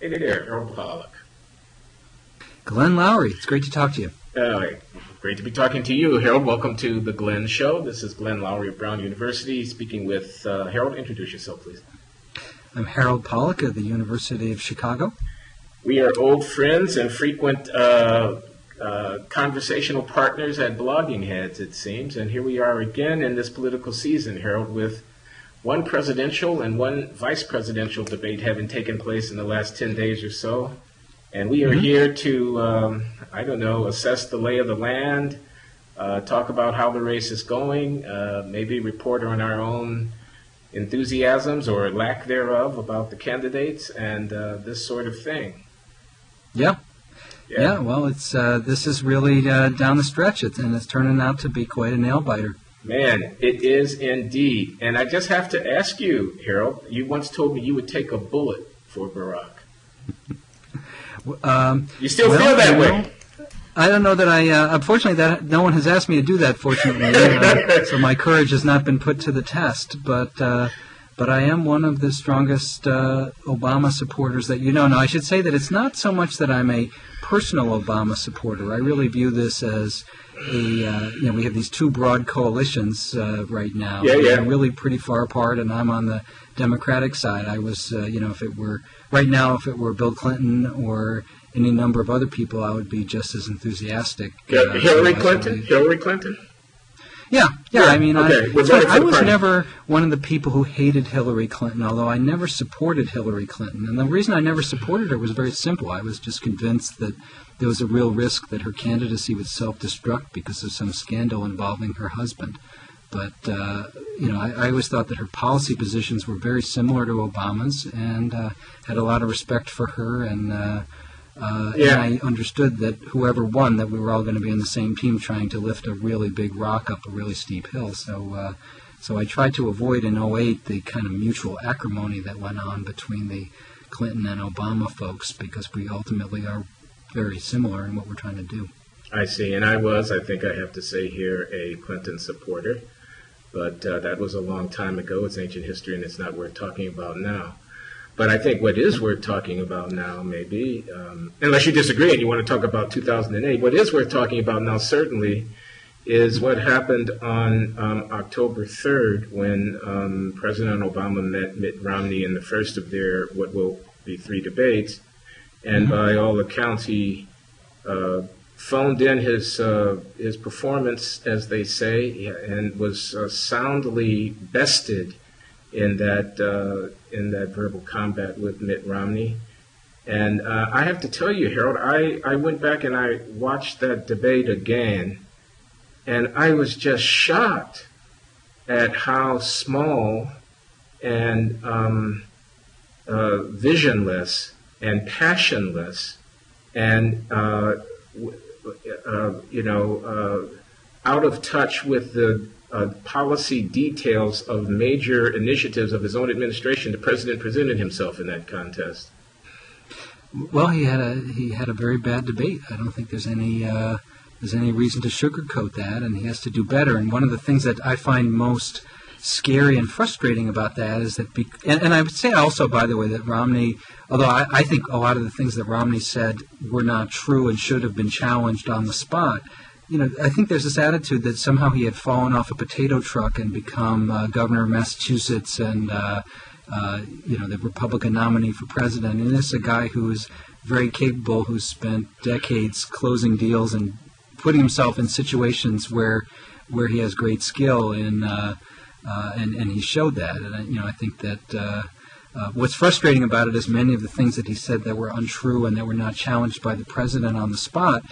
Hey there, Harold Pollack. Glenn Loury, it's great to talk to you. Great to be talking to you, Harold. Welcome to The Glenn Show. This is Glenn Loury of Brown University speaking with Harold. Introduce yourself, please. I'm Harold Pollack of the University of Chicago. We are old friends and frequent conversational partners at Blogging Heads, it seems. And here we are again in this political season, Harold, with one presidential and one vice presidential debate having taken place in the last 10 days or so. And we are here to, assess the lay of the land, talk about how the race is going, maybe report on our own enthusiasms or lack thereof about the candidates and this sort of thing. Yeah. Well, it's this is really down the stretch, and it's turning out to be quite a nail-biter. Man, it is indeed. And I just have to ask you, Harold, you once told me you would take a bullet for Barack. You still feel that way? I don't know that unfortunately, that no one has asked me to do that, fortunately. So my courage has not been put to the test. But I am one of the strongest Obama supporters that you know. Now, I should say that it's not so much that I'm a personal Obama supporter. I really view this as we have these two broad coalitions right now. They're really pretty far apart, and I'm on the Democratic side. I was, if it were Bill Clinton or any number of other people, I would be just as enthusiastic. Hillary Clinton? Yeah. I mean, okay. I was never one of the people who hated Hillary Clinton, although I never supported Hillary Clinton. And the reason I never supported her was very simple. I was just convinced that there was a real risk that her candidacy would self-destruct because of some scandal involving her husband. But, I always thought that her policy positions were very similar to Obama's and had a lot of respect for her. And I understood that whoever won, that we were all going to be on the same team trying to lift a really big rock up a really steep hill. So I tried to avoid in 2008 the kind of mutual acrimony that went on between the Clinton and Obama folks because we ultimately are very similar in what we're trying to do. I see. And I think I have to say here, a Clinton supporter. But that was a long time ago. It's ancient history, and it's not worth talking about now. But I think what is worth talking about now, maybe, unless you disagree and you want to talk about 2008, what is worth talking about now certainly is what happened on October 3rd when President Obama met Mitt Romney in the first of their what will be 3 debates. And by all accounts, he phoned in his performance, as they say, and was soundly bested in that verbal combat with Mitt Romney. And I have to tell you, Harold, I went back and I watched that debate again, and I was just shocked at how small and visionless and passionless and out of touch with the policy details of major initiatives of his own administration the president presented himself in that contest. Well, he had a very bad debate. I don't think there's any reason to sugarcoat that, and he has to do better. And one of the things that I find most scary and frustrating about that is that, and I would say also, by the way, that Romney, although I think a lot of the things that Romney said were not true and should have been challenged on the spot, I think there's this attitude that somehow he had fallen off a potato truck and become governor of Massachusetts and, the Republican nominee for president. And this is a guy who is very capable, who's spent decades closing deals and putting himself in situations where he has great skill in and he showed that. And I think that what's frustrating about it is many of the things that he said that were untrue and that were not challenged by the president on the spot.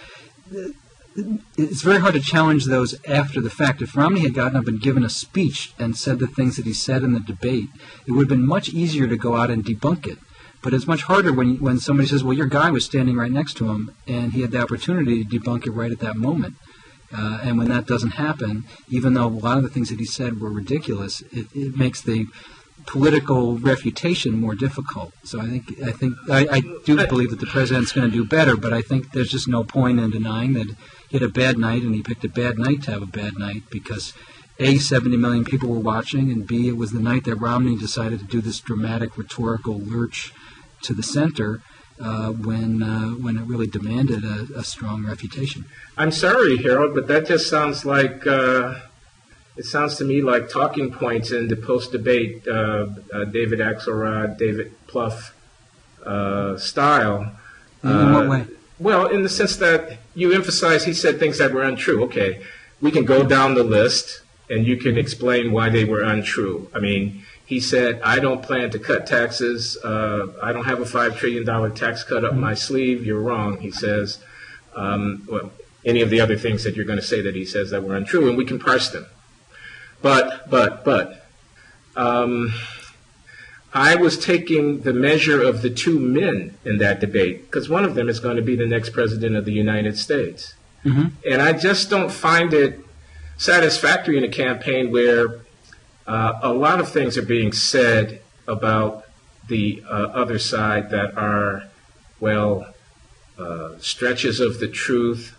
It's very hard to challenge those after the fact. If Romney had gotten up and given a speech and said the things that he said in the debate, it would have been much easier to go out and debunk it. But it's much harder when somebody says, well, your guy was standing right next to him, and he had the opportunity to debunk it right at that moment. And when that doesn't happen, even though a lot of the things that he said were ridiculous, it makes the political refutation more difficult. So I do believe that the president's going to do better, but I think there's just no point in denying that he had a bad night, and he picked a bad night to have a bad night because A, 70 million people were watching, and B, it was the night that Romney decided to do this dramatic rhetorical lurch to the center. when it really demanded a strong refutation. I'm sorry, Harold, but that just sounds like it sounds to me like talking points in the post-debate David Axelrod, David Plouffe style. In what way? Well, in the sense that you emphasize he said things that were untrue. Okay, we can go down the list and you can explain why they were untrue. I mean, he said, I don't plan to cut taxes. I don't have a $5 trillion tax cut up my sleeve. You're wrong, he says. Well, any of the other things that you're going to say that he says that were untrue, and we can parse them. But, I was taking the measure of the two men in that debate, because one of them is going to be the next president of the United States. Mm-hmm. And I just don't find it satisfactory in a campaign where a lot of things are being said about the other side that are, well, stretches of the truth,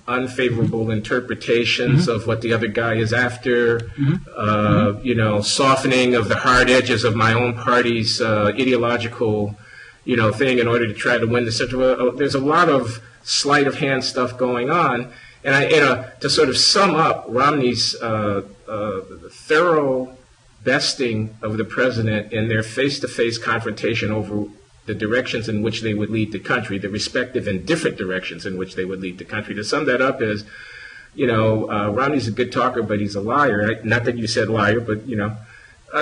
unfavorable interpretations of what the other guy is after, softening of the hard edges of my own party's ideological, thing in order to try to win the central. There's a lot of sleight of hand stuff going on, and to sort of sum up Romney's thorough besting of the president in their face-to-face confrontation over the directions in which they would lead the country, the respective and different directions in which they would lead the country. To sum that up is, Romney's a good talker, but he's a liar. Right? Not that you said liar, but,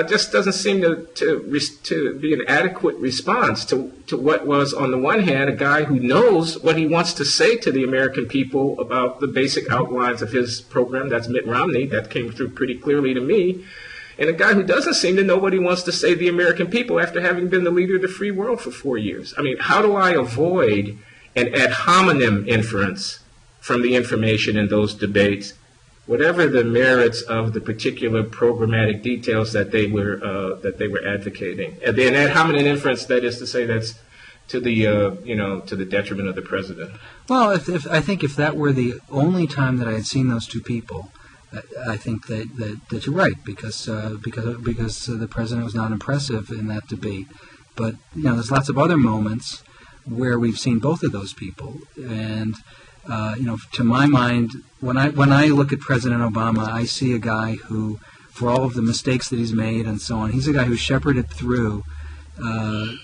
just doesn't seem to be an adequate response to what was, on the one hand, a guy who knows what he wants to say to the American people about the basic outlines of his program. That's Mitt Romney. That came through pretty clearly to me. And a guy who doesn't seem to know what he wants to say to the American people after having been the leader of the free world for 4 years. I mean, how do I avoid an ad hominem inference from the information in those debates, whatever the merits of the particular programmatic details that they were advocating? And an ad hominem inference, that is to say, that's to the to the detriment of the president. Well, I think if that were the only time that I had seen those two people, I think that you're right, because the president was not impressive in that debate. But there's lots of other moments where we've seen both of those people, and to my mind, when I look at President Obama, I see a guy who, for all of the mistakes that he's made and so on, he's a guy who shepherded through the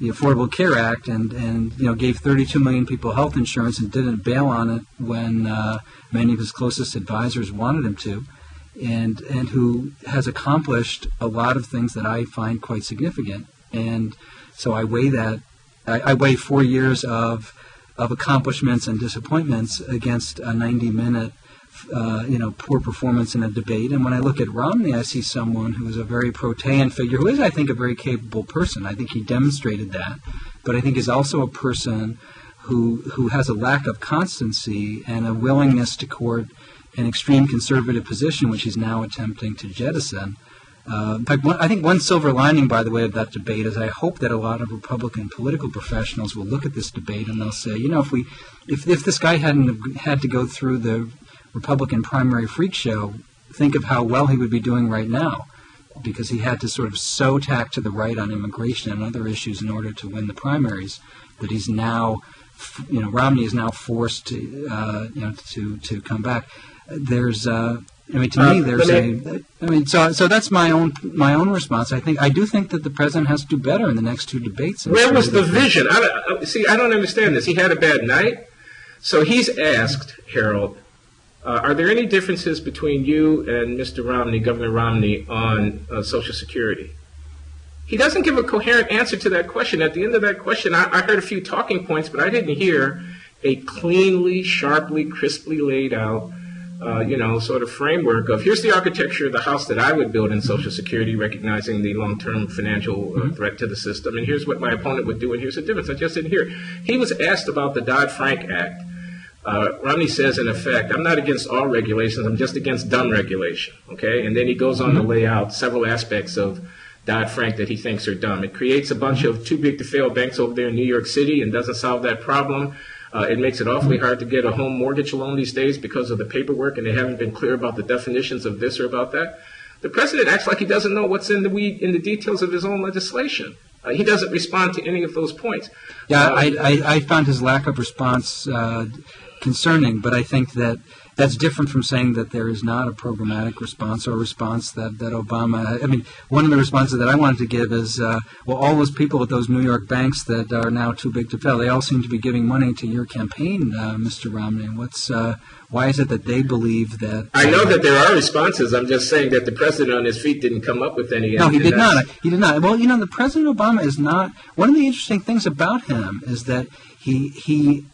Affordable Care Act and gave 32 million people health insurance and didn't bail on it when many of his closest advisors wanted him to, and who has accomplished a lot of things that I find quite significant. And so I weigh that. I weigh 4 years of accomplishments and disappointments against a 90-minute poor performance in a debate. And when I look at Romney, I see someone who is a very protean figure, who is, I think, a very capable person. I think he demonstrated that. But I think is also a person who has a lack of constancy and a willingness to court an extreme conservative position, which he's now attempting to jettison. In fact, I think one silver lining, by the way, of that debate is I hope that a lot of Republican political professionals will look at this debate and they'll say, if this guy hadn't had to go through the Republican primary freak show, think of how well he would be doing right now, because he had to sort of so tack to the right on immigration and other issues in order to win the primaries that he's now, Romney is now forced to come back. There's, so that's my own response. I do think that the president has to do better in the next two debates. Where was the vision? I don't understand this. He had a bad night, so he's asked, Harold, are there any differences between you and Mr. Romney, Governor Romney, on Social Security? He doesn't give a coherent answer to that question. At the end of that question, I heard a few talking points, but I didn't hear a cleanly, sharply, crisply laid out, sort of framework of here's the architecture of the house that I would build in Social Security, recognizing the long-term financial threat to the system, and here's what my opponent would do, and here's the difference. I just didn't hear it. He was asked about the Dodd-Frank Act. Romney says, in effect, I'm not against all regulations, I'm just against dumb regulation, okay? And then he goes on to lay out several aspects of Dodd-Frank that he thinks are dumb. It creates a bunch of too-big-to-fail banks over there in New York City and doesn't solve that problem. It makes it awfully hard to get a home mortgage loan these days because of the paperwork, and they haven't been clear about the definitions of this or about that. The president acts like he doesn't know what's in the details of his own legislation. He doesn't respond to any of those points. Yeah, I found his lack of response concerning, but I think that's different from saying that there is not a programmatic response or a response that Obama... I mean, one of the responses that I wanted to give is, all those people at those New York banks that are now too big to fail, they all seem to be giving money to your campaign, Mr. Romney. Why is it that they believe that... I know that there are responses. I'm just saying that the president on his feet didn't come up with any. No, he did not. He did not. Well, the President Obama is not... One of the interesting things about him is that he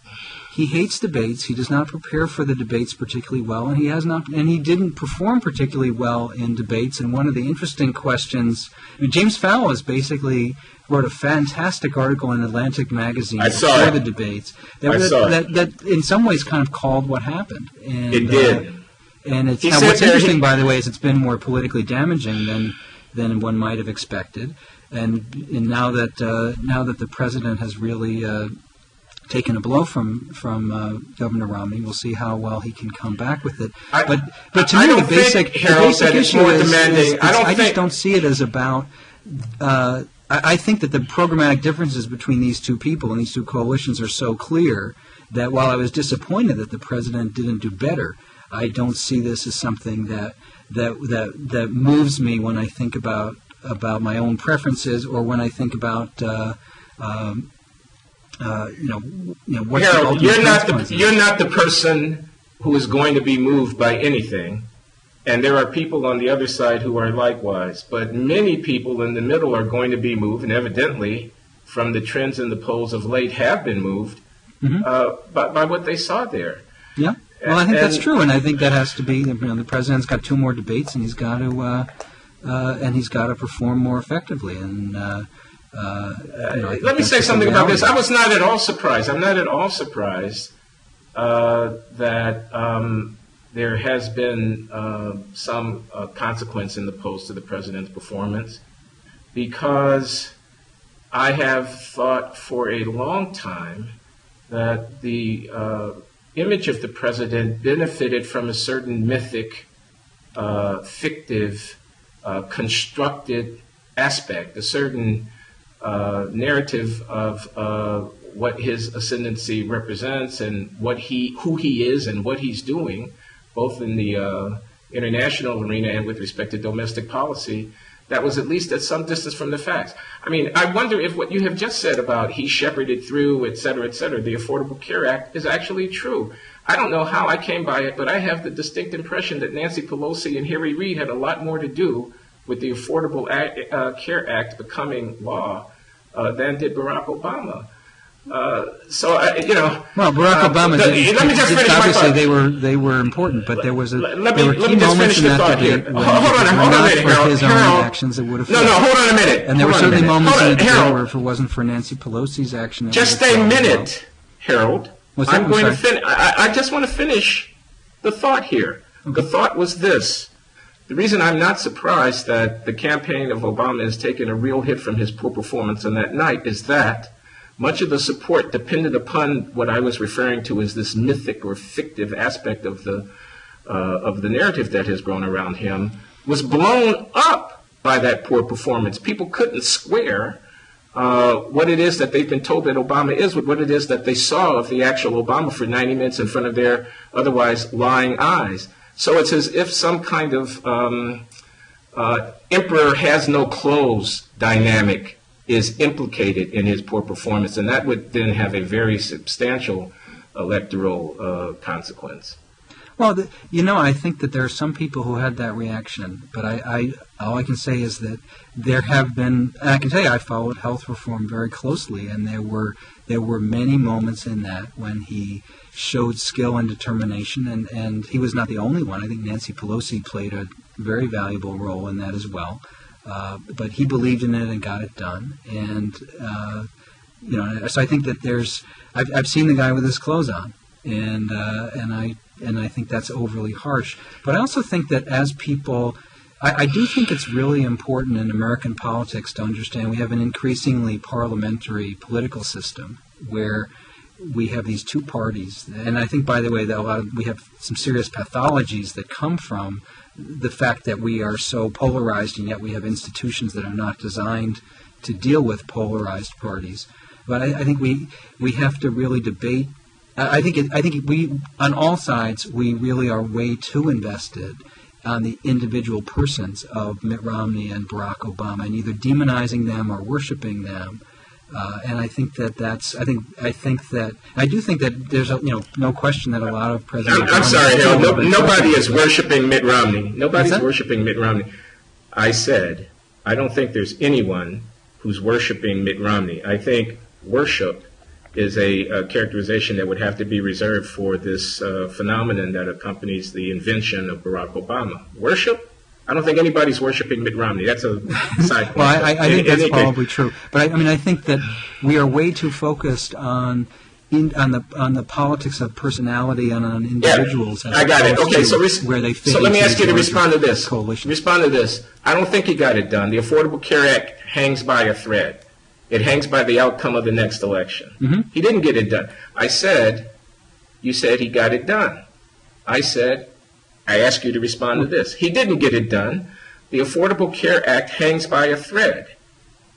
hates debates. He does not prepare for the debates particularly well, and he didn't perform particularly well in debates. And one of the interesting questions, James Fallows basically wrote a fantastic article in Atlantic Magazine before the debates that in some ways kind of called what happened. And, it did. And what's interesting, by the way, is it's been more politically damaging than one might have expected. And now that the president has really taken a blow from Governor Romney. We'll see how well he can come back with it. But to me, the basic issue is I just don't see it as about. I think that the programmatic differences between these two people and these two coalitions are so clear that while I was disappointed that the president didn't do better, I don't see this as something that moves me when I think about my own preferences or when I think about. Harold, you're not the person who is going to be moved by anything, and there are people on the other side who are likewise. But many people in the middle are going to be moved, and evidently, from the trends in the polls of late, have been moved by what they saw there. Yeah, well, I think that's true, and I think that has to be. The president's got 2 more debates, and he's got to perform more effectively, and. Let me say something about this. I was not at all surprised. I'm not at all surprised that there has been some consequence in the polls to the president's performance, because I have thought for a long time that the image of the president benefited from a certain mythic, fictive, constructed aspect, a certain narrative of what his ascendancy represents and who he is and what he's doing, both in the international arena and with respect to domestic policy, that was at least at some distance from the facts. I mean, I wonder if what you have just said about he shepherded through, et cetera, the Affordable Care Act is actually true. I don't know how I came by it, but I have the distinct impression that Nancy Pelosi and Harry Reid had a lot more to do with the Affordable Care Act becoming law than did Barack Obama. Well, Barack Obama. Let me just finish my thought. They were important, but there were key moments in that debate when not for his own actions, it would have. No, hold on a minute. And there were certainly moments in the debate where if it wasn't for Nancy Pelosi's action, just a minute, Harold. I'm going to finish. I just want to finish the thought here. Okay. The thought was this. The reason I'm not surprised that the campaign of Obama has taken a real hit from his poor performance on that night is that much of the support depended upon what I was referring to as this mythic or fictive aspect of the narrative that has grown around him was blown up by that poor performance. People couldn't square what it is that they've been told that Obama is with what it is that they saw of the actual Obama for 90 minutes in front of their otherwise lying eyes. So it's as if some kind of emperor has no clothes dynamic is implicated in his poor performance, and that would then have a very substantial electoral consequence. Well, I think that there are some people who had that reaction, but all I can say is that there have been, and I can tell you I followed health reform very closely, and there were many moments in that when he showed skill and determination, and he was not the only one. I think Nancy Pelosi played a very valuable role in that as well. But he believed in it and got it done. And so I think that I've seen the guy with his clothes on, and I think that's overly harsh. But I also think that as people, I do think it's really important in American politics to understand we have an increasingly parliamentary political system where we have these two parties. And I think, by the way, that we have some serious pathologies that come from the fact that we are so polarized, and yet we have institutions that are not designed to deal with polarized parties. But I think we have to really debate. I think we on all sides we really are way too invested on the individual persons of Mitt Romney and Barack Obama, and either demonizing them or worshiping them. And I think that I do think that there's no question that a lot of presidents. I'm sorry, Harold. Nobody is worshiping Mitt Romney. Nobody's worshiping Mitt Romney. I said I don't think there's anyone who's worshiping Mitt Romney. I think worship is a characterization that would have to be reserved for this phenomenon that accompanies the invention of Barack Obama. Worship? I don't think anybody's worshiping Mitt Romney. That's a side point. Well, I think that's probably true. But I think that we are way too focused on the politics of personality and on individuals. Yeah, I got it. Okay, where they fit. So let me ask you to respond to this. Coalition. Respond to this. I don't think he got it done. The Affordable Care Act hangs by a thread. It hangs by the outcome of the next election. Mm-hmm. He didn't get it done. You said he got it done. I asked you to respond to this. He didn't get it done. The Affordable Care Act hangs by a thread.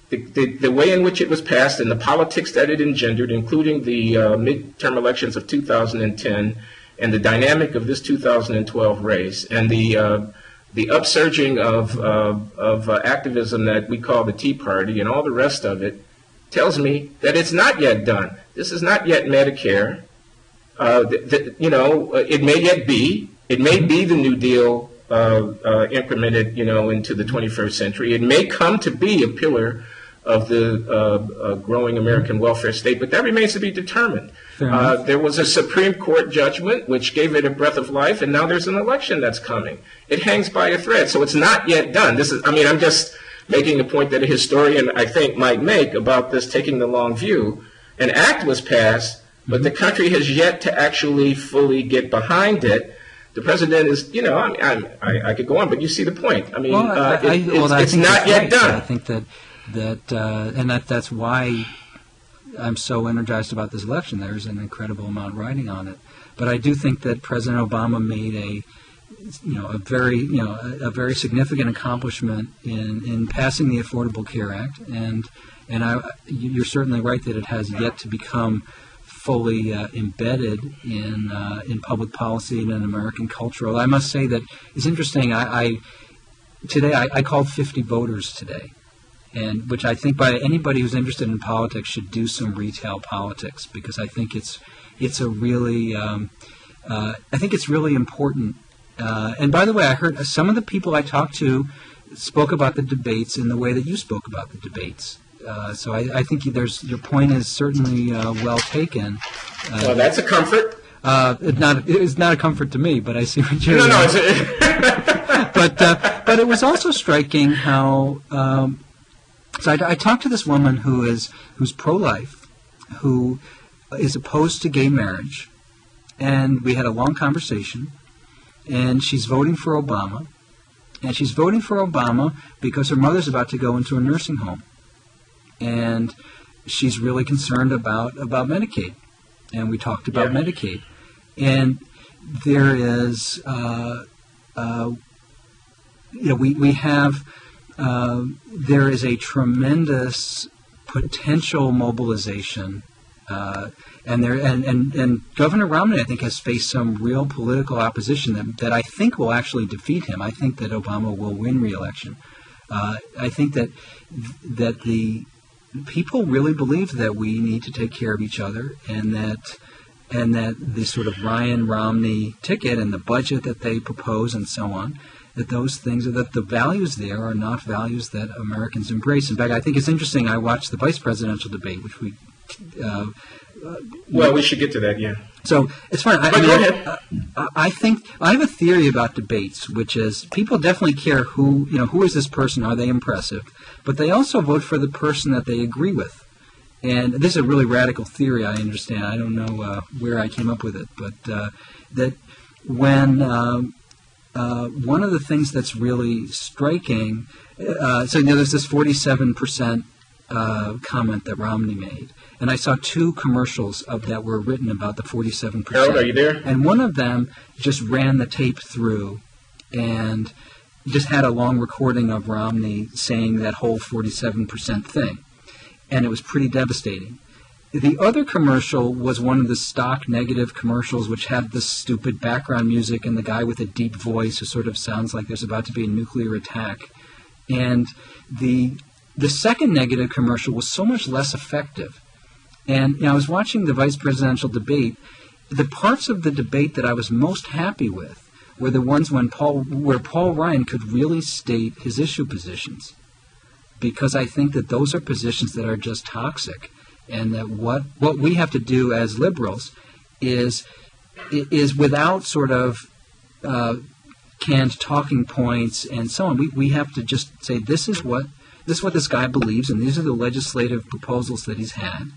The way in which it was passed and the politics that it engendered, including the midterm elections of 2010 and the dynamic of this 2012 race and the upsurging of activism that we call the Tea Party and all the rest of it, tells me that it's not yet done. This is not yet Medicare. It may yet be. It may be the New Deal incremented, into the 21st century. It may come to be a pillar of the growing American welfare state, but that remains to be determined. There was a Supreme Court judgment which gave it a breath of life, and now there's an election that's coming. It hangs by a thread, so it's not yet done. I'm just making the point that a historian, I think, might make about this taking the long view. An act was passed, but the country has yet to actually fully get behind it. The president is, I could go on, but you see the point. It's not yet done. I think that's why I'm so energized about this election. There's an incredible amount riding on it. But I do think that President Obama made a very significant accomplishment in passing the Affordable Care Act, and you're certainly right that it has yet to become fully embedded in public policy and in American culture. I must say that it's interesting. Today I called 50 voters today, and which I think by anybody who's interested in politics should do some retail politics, because I think it's really important. And by the way, I heard some of the people I talked to spoke about the debates in the way that you spoke about the debates. So I think your point is certainly well taken. Well, that's a comfort. It's not a comfort to me, but I see what you're. No. But it was also striking how. So I talked to this woman who's pro-life, who is opposed to gay marriage, and we had a long conversation. And she's voting for Obama, and she's voting for Obama because her mother's about to go into a nursing home. And she's really concerned about Medicaid, and we talked about Medicaid. And there is, there is a tremendous potential mobilization, and Governor Romney, I think, has faced some real political opposition that I think will actually defeat him. I think that Obama will win re-election. I think that the people really believe that we need to take care of each other, and that the sort of Ryan Romney ticket and the budget that they propose and so on, that those things, that the values there are not values that Americans embrace. In fact, I think it's interesting. I watched the vice presidential debate, which we. We should get to that, yeah. So it's fine. Go ahead. I think I have a theory about debates, which is people definitely care who is this person? Are they impressive? But they also vote for the person that they agree with. And this is a really radical theory, I understand. I don't know where I came up with it, but that when one of the things that's really striking, there's this 47% comment that Romney made. And I saw two commercials that were written about the 47%. Harold, are you there? And one of them just ran the tape through, and just had a long recording of Romney saying that whole 47% thing, and it was pretty devastating. The other commercial was one of the stock negative commercials, which had this stupid background music and the guy with a deep voice who sort of sounds like there's about to be a nuclear attack. And the second negative commercial was so much less effective. And I was watching the vice presidential debate. The parts of the debate that I was most happy with were the ones where Paul Ryan could really state his issue positions, because I think that those are positions that are just toxic, and that what we have to do as liberals is without sort of canned talking points and so on. We have to just say this is what this guy believes, and these are the legislative proposals that he's had.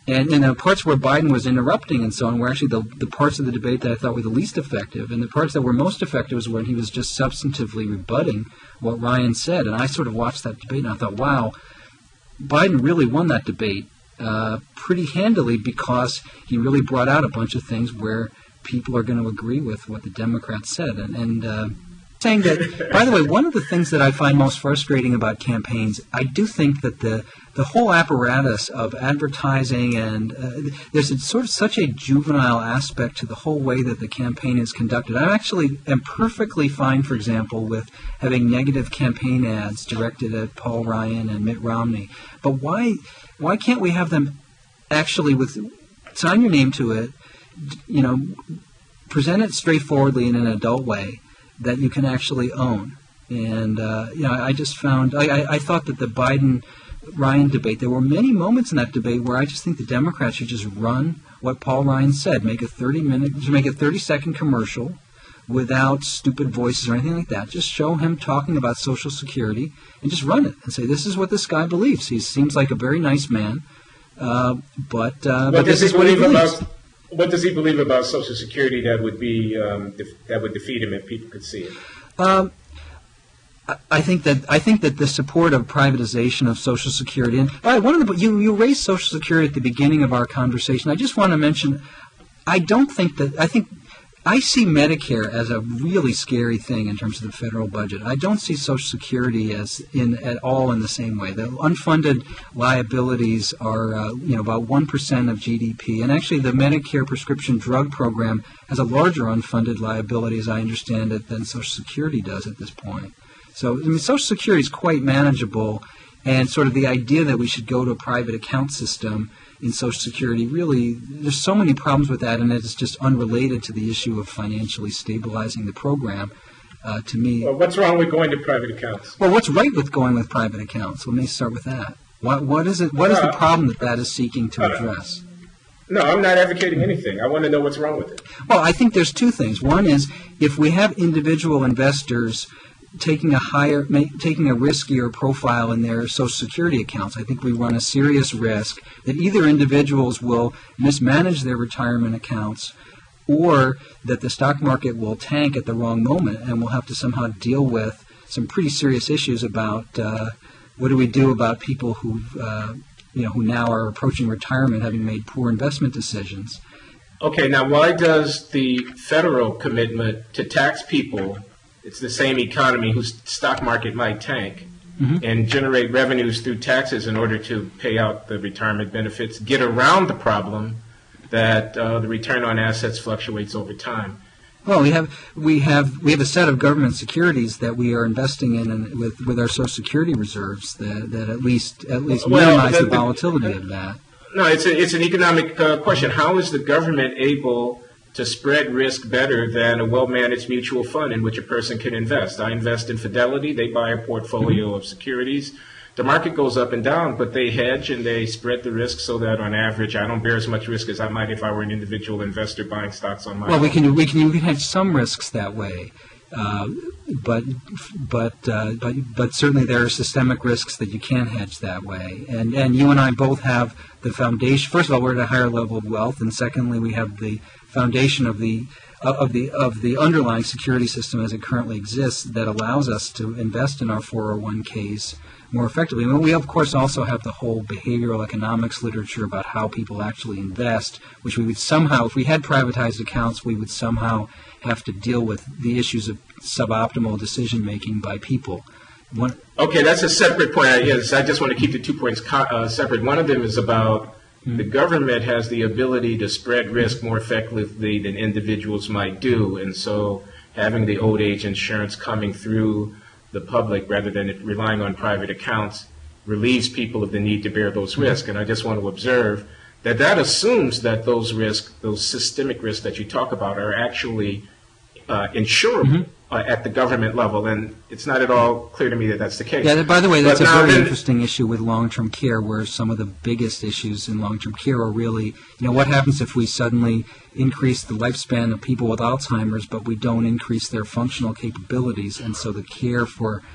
And in the parts where Biden was interrupting and so on were actually the parts of the debate that I thought were the least effective, and the parts that were most effective was when he was just substantively rebutting what Ryan said. And I sort of watched that debate and I thought, wow, Biden really won that debate pretty handily, because he really brought out a bunch of things where people are going to agree with what the Democrats said. And saying that, by the way, one of the things that I find most frustrating about campaigns, I do think that the whole apparatus of advertising and there's sort of such a juvenile aspect to the whole way that the campaign is conducted. I actually am perfectly fine, for example, with having negative campaign ads directed at Paul Ryan and Mitt Romney. But why can't we have them actually sign your name to it, present it straightforwardly in an adult way that you can actually own? And I just found I thought that the Biden-Ryan debate, there were many moments in that debate where I just think the Democrats should just run what Paul Ryan said, make a 30-second commercial without stupid voices or anything like that. Just show him talking about Social Security and just run it and say, this is what this guy believes. He seems like a very nice man, but this is what he believes. What does he believe about Social Security that would defeat him if people could see it? I think that the support of privatization of Social Security, and you raised Social Security at the beginning of our conversation. I just want to mention, I think I see Medicare as a really scary thing in terms of the federal budget. I don't see Social Security at all in the same way. The unfunded liabilities are about 1% of GDP, and actually the Medicare prescription drug program has a larger unfunded liability, as I understand it, than Social Security does at this point. So Social Security is quite manageable, and sort of the idea that we should go to a private account system in Social Security, really, there's so many problems with that, and it's just unrelated to the issue of financially stabilizing the program. To me, well, what's wrong with going to private accounts? Well, what's right with going with private accounts? Let me start with that. What is it? What is the problem that is seeking to address? No, I'm not advocating anything. I want to know what's wrong with it. Well, I think there's two things. One is if we have individual investors taking a riskier profile in their Social Security accounts, I think we run a serious risk that either individuals will mismanage their retirement accounts, or that the stock market will tank at the wrong moment, and we'll have to somehow deal with some pretty serious issues about what do we do about people who now are approaching retirement, having made poor investment decisions. Okay, now why does the federal commitment to tax people? It's the same economy whose stock market might tank, and generate revenues through taxes in order to pay out the retirement benefits, get around the problem that the return on assets fluctuates over time. Well, we have a set of government securities that we are investing in with our Social Security reserves that at least minimize the volatility of that. No, it's an economic question. How is the government able to spread risk better than a well-managed mutual fund in which a person can invest? I invest in Fidelity. They buy a portfolio of securities. The market goes up and down, but they hedge and they spread the risk so that on average I don't bear as much risk as I might if I were an individual investor buying stocks on my own. Well, we can hedge some risks that way. But certainly there are systemic risks that you can't hedge that way. And you and I both have the foundation. First of all, we're at a higher level of wealth, and secondly, we have the foundation of the underlying security system as it currently exists that allows us to invest in our 401ks more effectively. And we, of course, also have the whole behavioral economics literature about how people actually invest, which we would somehow, if we had privatized accounts, we would somehow have to deal with the issues of suboptimal decision making by people. Okay, that's a separate point. Yes, I just want to keep the 2 points separate. One of them is about the government has the ability to spread risk more effectively than individuals might do, and so having the old age insurance coming through the public rather than relying on private accounts relieves people of the need to bear those risks. And I just want to observe that assumes that those risks, those systemic risks that you talk about, are actually insurable at the government level, and it's not at all clear to me that that's the case. Yeah, by the way, that's a very interesting issue with long-term care, where some of the biggest issues in long-term care are really, what happens if we suddenly increase the lifespan of people with Alzheimer's, but we don't increase their functional capabilities, and so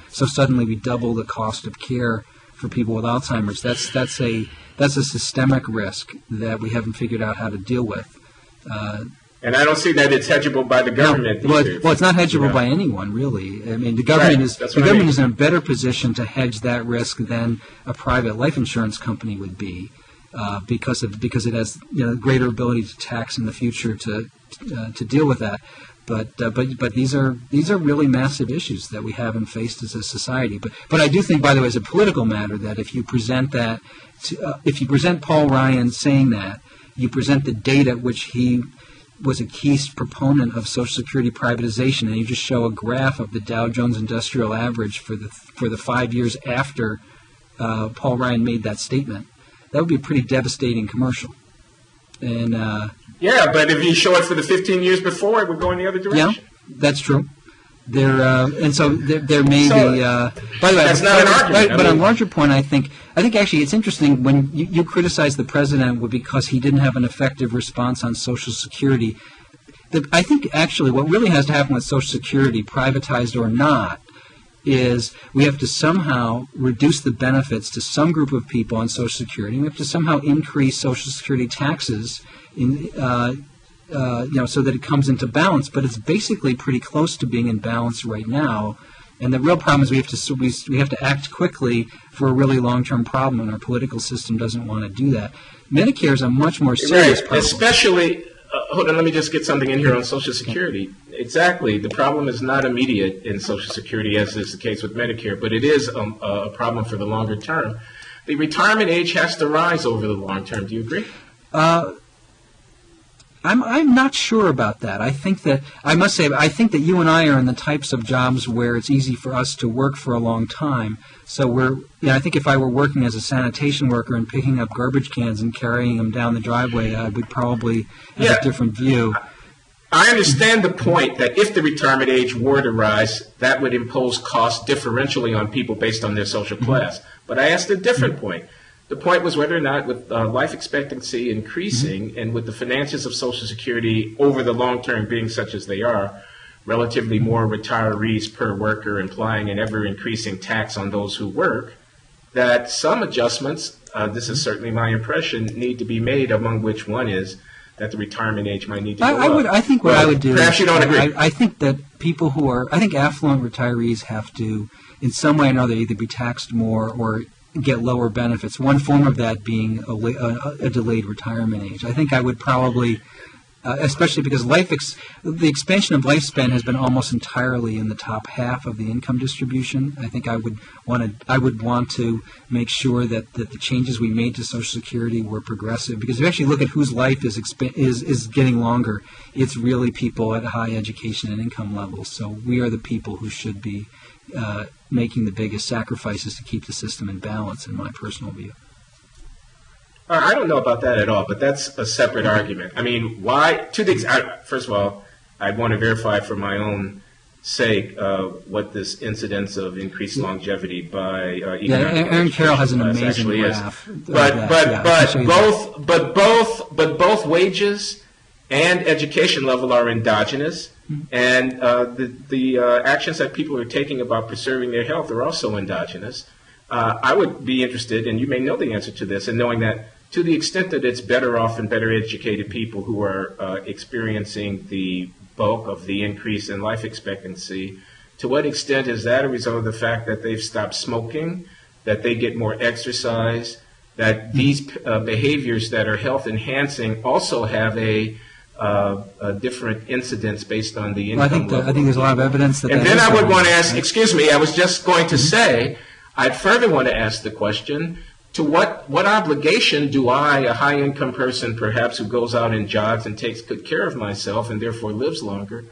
so suddenly we double the cost of care for people with Alzheimer's. That's a systemic risk that we haven't figured out how to deal with. And I don't see that it's hedgeable by the government either. Well, it's not hedgeable by anyone, really. I mean, the government is in a better position to hedge that risk than a private life insurance company would be, because it has greater ability to tax in the future to deal with that. But these are really massive issues that we haven't faced as a society. But I do think, by the way, as a political matter, that if you present if you present Paul Ryan saying that, you present the data which he was a key proponent of Social Security privatization, and you just show a graph of the Dow Jones Industrial Average for the 5 years after Paul Ryan made that statement, that would be a pretty devastating commercial. And yeah, but if you show it for the 15 years before, it would go in the other direction. Yeah, that's true. There may be. By the way, that's not an argument. But on a larger point, I think actually it's interesting when you criticize the president because he didn't have an effective response on Social Security. I think actually what really has to happen with Social Security, privatized or not, is we have to somehow reduce the benefits to some group of people on Social Security. We have to somehow increase Social Security taxes so that it comes into balance, but it's basically pretty close to being in balance right now. And the real problem is we have to act quickly for a really long-term problem, and our political system doesn't want to do that. Medicare is a much more serious problem. Especially, hold on, let me just get something in here on Social Security. Exactly, the problem is not immediate in Social Security, as is the case with Medicare, but it is a problem for the longer term. The retirement age has to rise over the long term. Do you agree? I'm not sure about that. I think that you and I are in the types of jobs where it's easy for us to work for a long time. So I think if I were working as a sanitation worker and picking up garbage cans and carrying them down the driveway, I would probably have a different view. I understand the point that if the retirement age were to rise, that would impose costs differentially on people based on their social class. But I asked a different point. The point was whether or not, with life expectancy increasing and with the finances of Social Security over the long term being such as they are, relatively more retirees per worker, implying an ever-increasing tax on those who work, that some adjustments, this is certainly my impression, need to be made, among which one is that the retirement age might need to go up. I think what I would do perhaps you don't agree. I think that I think affluent retirees have to, in some way or another, either be taxed more or get lower benefits. One form of that being a delayed retirement age. I think I would probably, especially because the expansion of lifespan has been almost entirely in the top half of the income distribution. I think I would want to make sure that the changes we made to Social Security were progressive. Because if you actually look at whose life is getting longer, it's really people at high education and income levels. So we are the people who should be making the biggest sacrifices to keep the system in balance, in my personal view. I don't know about that at all, but that's a separate argument. I mean, why? First of all, I'd want to verify for my own sake what this incidence of increased longevity by Aaron Carroll has an amazing graph. But both wages and education level are endogenous, and the actions that people are taking about preserving their health are also endogenous. I would be interested, and you may know the answer to this, in knowing that to the extent that it's better off and better educated people who are experiencing the bulk of the increase in life expectancy, to what extent is that a result of the fact that they've stopped smoking, that they get more exercise, that these behaviors that are health enhancing also have a different incidents based on the Well, income level. I think there's a lot of evidence that. And that then is I would wrong. want to ask, excuse me, I was just going to say, I'd further want to ask the question, to what obligation do I, a high-income person perhaps who goes out and jogs and takes good care of myself and therefore lives longer,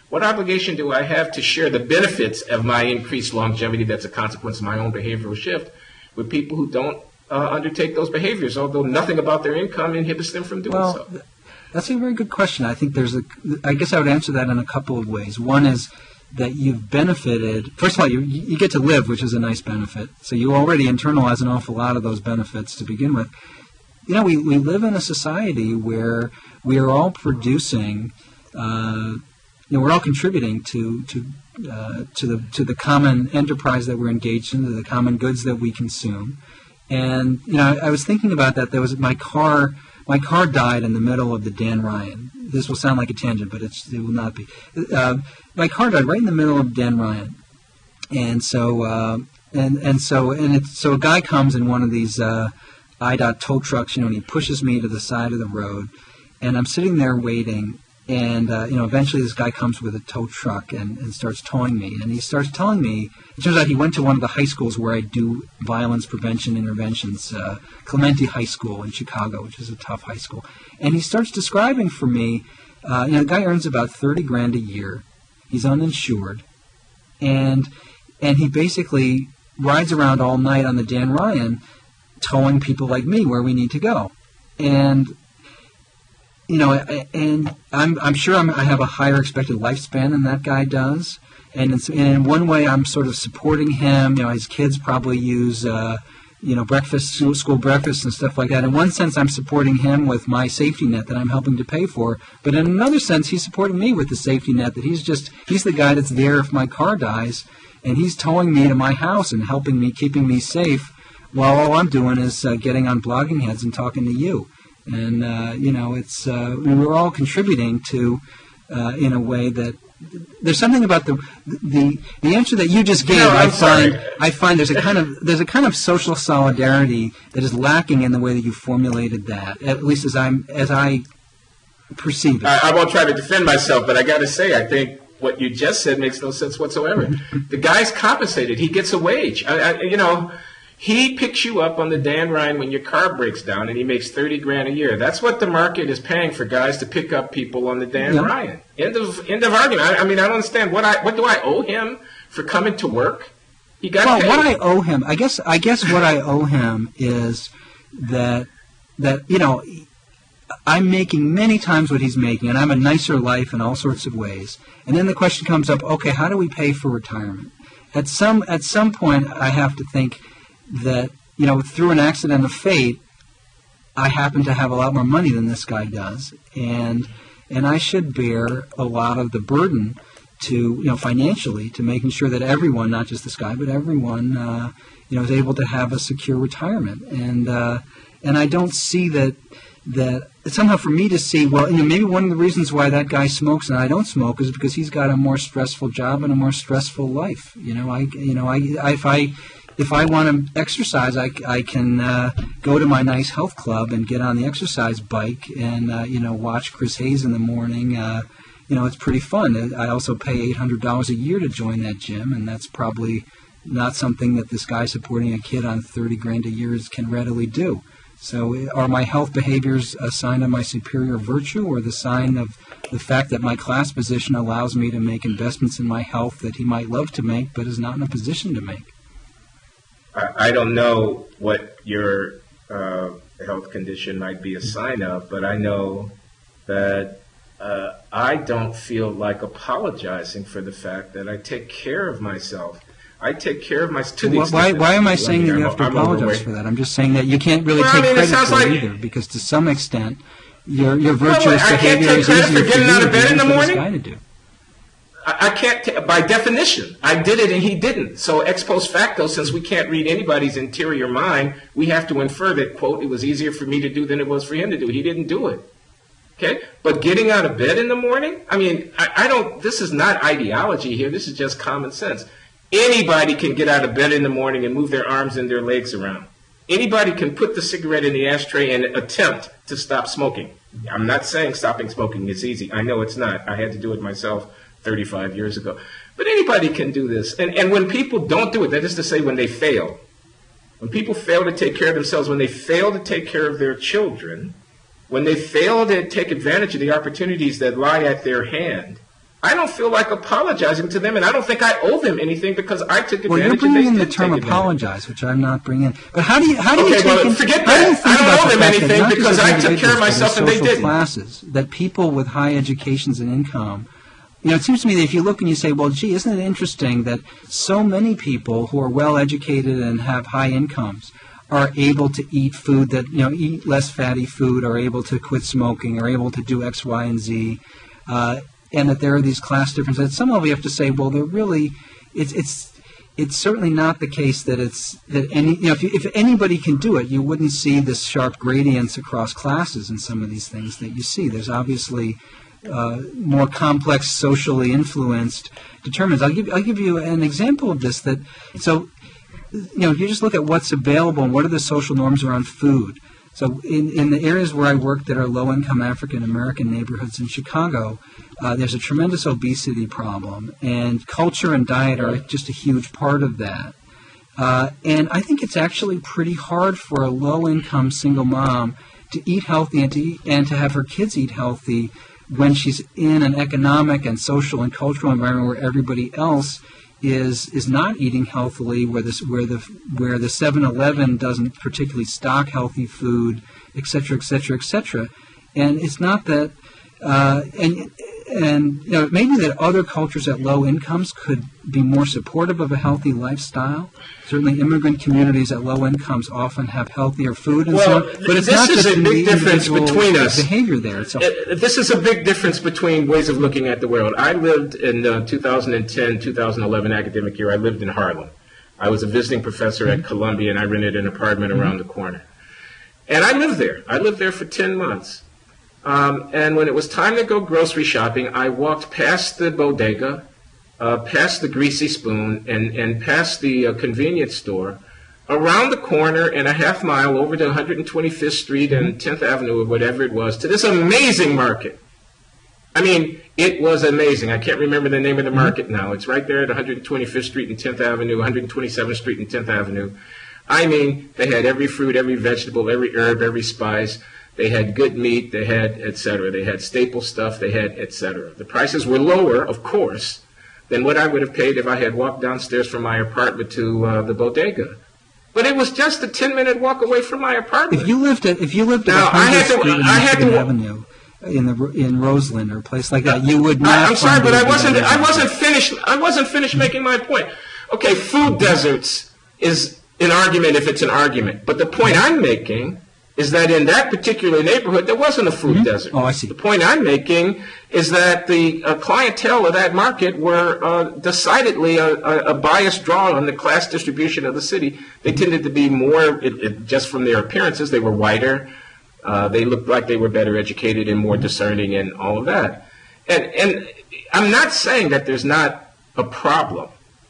what obligation do I have to share the benefits of my increased longevity that's a consequence of my own behavioral shift with people who don't undertake those behaviors, although nothing about their income inhibits them from doing so? That's a very good question. I think I guess I would answer that in a couple of ways. One is that you've benefited. First of all, you get to live, which is a nice benefit. So you already internalize an awful lot of those benefits to begin with. You know, we live in a society where we are all producing, we're all contributing to the common enterprise that we're engaged in, to the common goods that we consume. And, I was thinking about that. There was my car died in the middle of the Dan Ryan. This will sound like a tangent, but it will not be. My car died right in the middle of Dan Ryan, and so a guy comes in one of these IDOT tow trucks, and he pushes me to the side of the road, and I'm sitting there waiting, and eventually this guy comes with a tow truck and starts towing me, and he starts telling me. It turns out he went to one of the high schools where I do violence prevention interventions, Clementi High School in Chicago, which is a tough high school. And he starts describing for me, the guy earns about $30,000 a year. He's uninsured, and he basically rides around all night on the Dan Ryan, towing people like me where we need to go. And and I'm sure I have a higher expected lifespan than that guy does. And in one way, I'm sort of supporting him. His kids probably use, school breakfast and stuff like that. In one sense, I'm supporting him with my safety net that I'm helping to pay for. But in another sense, he's supporting me with the safety net that he's the guy that's there if my car dies, and he's towing me to my house and helping me, keeping me safe, while all I'm doing is getting on blogging heads and talking to you. And we're all contributing to, in a way that. There's something about the answer that you just gave. I find there's a kind of social solidarity that is lacking in the way that you formulated that. At least as I perceive it. I won't try to defend myself, but I got to say, I think what you just said makes no sense whatsoever. The guy's compensated; he gets a wage. He picks you up on the Dan Ryan when your car breaks down, and he makes $30,000 a year. That's what the market is paying for guys to pick up people on the Dan Ryan. End of argument. I don't understand what do I owe him for coming to work? He got paid. What I owe him, I guess what I owe him is that I'm making many times what he's making, and I'm a nicer life in all sorts of ways. And then the question comes up: okay, how do we pay for retirement? At some point, I have to think that, through an accident of fate, I happen to have a lot more money than this guy does, and I should bear a lot of the burden to, financially, to making sure that everyone, not just this guy, but everyone, is able to have a secure retirement. And I don't see that somehow for me to see, well, maybe one of the reasons why that guy smokes and I don't smoke is because he's got a more stressful job and a more stressful life. If I want to exercise, I can go to my nice health club and get on the exercise bike and watch Chris Hayes in the morning. It's pretty fun. I also pay $800 a year to join that gym, and that's probably not something that this guy supporting a kid on $30,000 a year can readily do. So, are my health behaviors a sign of my superior virtue, or the sign of the fact that my class position allows me to make investments in my health that he might love to make, but is not in a position to make? I don't know what your health condition might be a sign of, but I know that I don't feel like apologizing for the fact that I take care of myself. I take care of myself. Why am I saying that you have to apologize for that? I'm just saying that you can't really take credit for it either, because to some extent, your virtuous behavior is easier for you this guy to do. I can't, by definition, I did it and he didn't. So ex post facto, since we can't read anybody's interior mind, we have to infer that, quote, it was easier for me to do than it was for him to do. He didn't do it. Okay? But getting out of bed in the morning, I don't, this is not ideology here. This is just common sense. Anybody can get out of bed in the morning and move their arms and their legs around. Anybody can put the cigarette in the ashtray and attempt to stop smoking. I'm not saying stopping smoking is easy. I know it's not. I had to do it myself 35 years ago. But anybody can do this. And when people don't do it, that is to say when they fail, when people fail to take care of themselves, when they fail to take care of their children, when they fail to take advantage of the opportunities that lie at their hand, I don't feel like apologizing to them, and I don't think I owe them anything because I took advantage. Well, you're bringing in the term apologize, which I'm not bringing in. But how do you forget that. I don't owe them anything because I took care of myself and they didn't. Classes that people with high educations and income, it seems to me that if you look and you say, well, gee, isn't it interesting that so many people who are well educated and have high incomes are able to eat food that, eat less fatty food, are able to quit smoking, are able to do X, Y, and Z, and that there are these class differences. At some level, you have to say, well, they're really, it's certainly not the case that if anybody can do it, you wouldn't see this sharp gradients across classes in some of these things that you see. There's obviously more complex, socially influenced determinants. I'll give you an example of this. If you just look at what's available and what are the social norms around food. So in the areas where I work that are low-income African-American neighborhoods in Chicago, there's a tremendous obesity problem, and culture and diet are just a huge part of that. And I think it's actually pretty hard for a low-income single mom to eat healthy and to have her kids eat healthy when she's in an economic and social and cultural environment where everybody else is not eating healthily, where the 7-Eleven doesn't particularly stock healthy food, et cetera, et cetera, et cetera. And it's not that, maybe that other cultures at low incomes could be more supportive of a healthy lifestyle. Certainly, immigrant communities at low incomes often have healthier food and so on. But it's not just a big difference between us. Behavior there. This is a big difference between ways of looking at the world. I lived in 2010-2011 academic year. I lived in Harlem. I was a visiting professor at Columbia, and I rented an apartment around the corner. And I lived there. I lived there for 10 months. And when it was time to go grocery shopping, I walked past the bodega, past the Greasy Spoon, and past the convenience store, around the corner and a half mile over to 125th Street and 10th Avenue or whatever it was, to this amazing market. I mean, it was amazing. I can't remember the name of the market now. It's right there at 125th Street and 10th Avenue, 127th Street and 10th Avenue. I mean, they had every fruit, every vegetable, every herb, every spice. They had good meat, they had et cetera. They had staple stuff, they had et cetera. The prices were lower, of course, than what I would have paid if I had walked downstairs from my apartment to the bodega. But it was just a 10-minute walk away from my apartment. If you lived at 100th Street and Michigan Avenue in Roseland or a place like that, you would not. I'm sorry, but I wasn't finished making my point. Okay, food deserts is an argument if it's an argument, but the point I'm making is that in that particular neighborhood, there wasn't a food desert. Oh, I see. The point I'm making is that the clientele of that market were decidedly a biased draw on the class distribution of the city. They tended to be more, just from their appearances, they were whiter. They looked like they were better educated and more discerning and all of that. And I'm not saying that there's not a problem.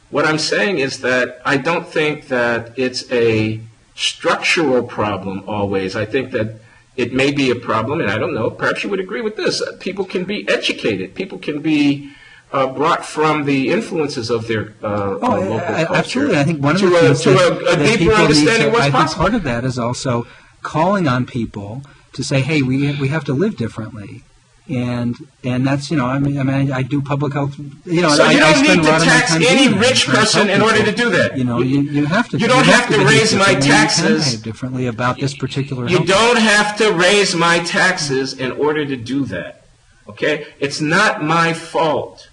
What I'm saying is that I don't think that it's a structural problem always. I think that it may be a problem, and I don't know, perhaps you would agree with this. People can be educated. People can be brought from the influences of their local culture. Absolutely. I think one of the things that people understanding need to, I think part of that is also calling on people to say, hey, we have to live differently. And that's, I do public health. So you don't need to tax any rich person in order to do that. You have to. You don't have to raise my taxes. Behave differently about this particular. You don't have to raise my taxes in order to do that. Okay, it's not my fault